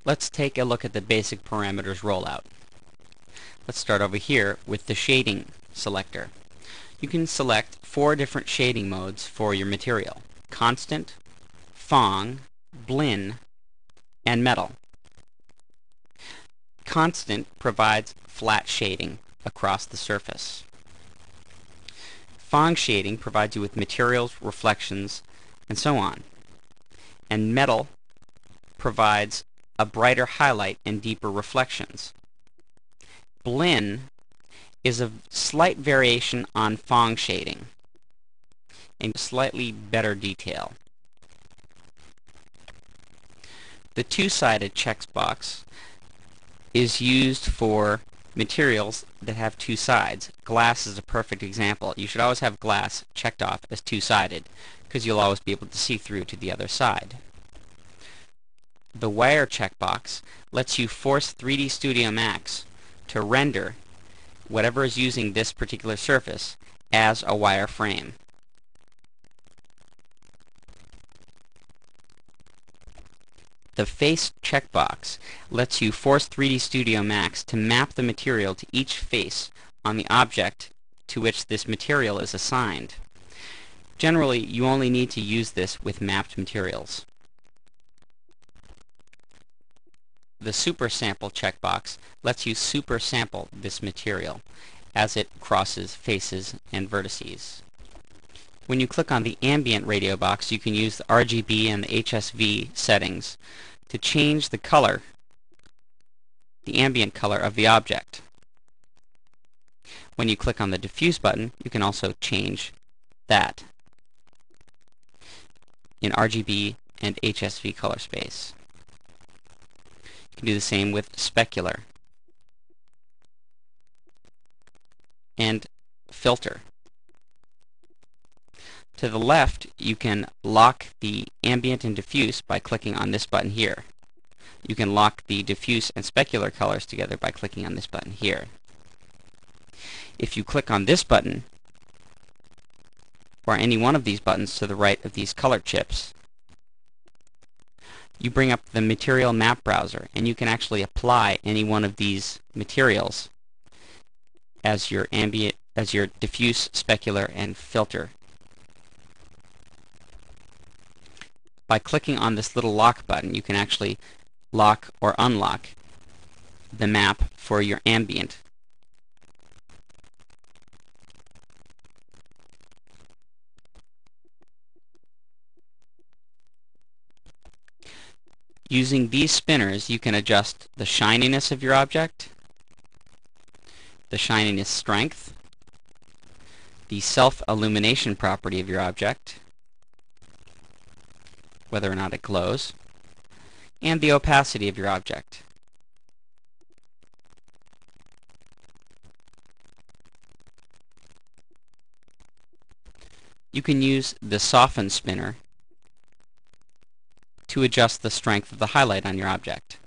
Let's take a look at the basic parameters rollout. Let's start over here with the shading selector. You can select 4 different shading modes for your material: constant, Phong, blend, and metal. Constant provides flat shading across the surface. Phong shading provides you with materials, reflections, and so on. And metal provides a brighter highlight and deeper reflections. Blend is a slight variation on Phong shading and slightly better detail. The two-sided checkbox is used for materials that have two sides. Glass is a perfect example. You should always have glass checked off as two-sided because you'll always be able to see through to the other side. The wire checkbox lets you force 3D Studio Max to render whatever is using this particular surface as a wire frame. The face checkbox lets you force 3D Studio Max to map the material to each face on the object to which this material is assigned. Generally, you only need to use this with mapped materials. The Super Sample checkbox lets you super sample this material as it crosses faces and vertices. When you click on the ambient radio box, you can use the RGB and the HSV settings to change the color, the ambient color of the object. When you click on the diffuse button, you can also change that in RGB and HSV color space. You can do the same with specular and filter. To the left, you can lock the ambient and diffuse by clicking on this button here. You can lock the diffuse and specular colors together by clicking on this button here. If you click on this button, or any one of these buttons to the right of these color chips, you bring up the material map browser, and you can actually apply any one of these materials as your ambient, as your diffuse, specular, and filter. By clicking on this little lock button, you can actually lock or unlock the map for your ambient. Using these spinners, you can adjust the shininess of your object, the shininess strength, the self-illumination property of your object, whether or not it glows, and the opacity of your object. You can use the soften spinner to adjust the strength of the highlight on your object.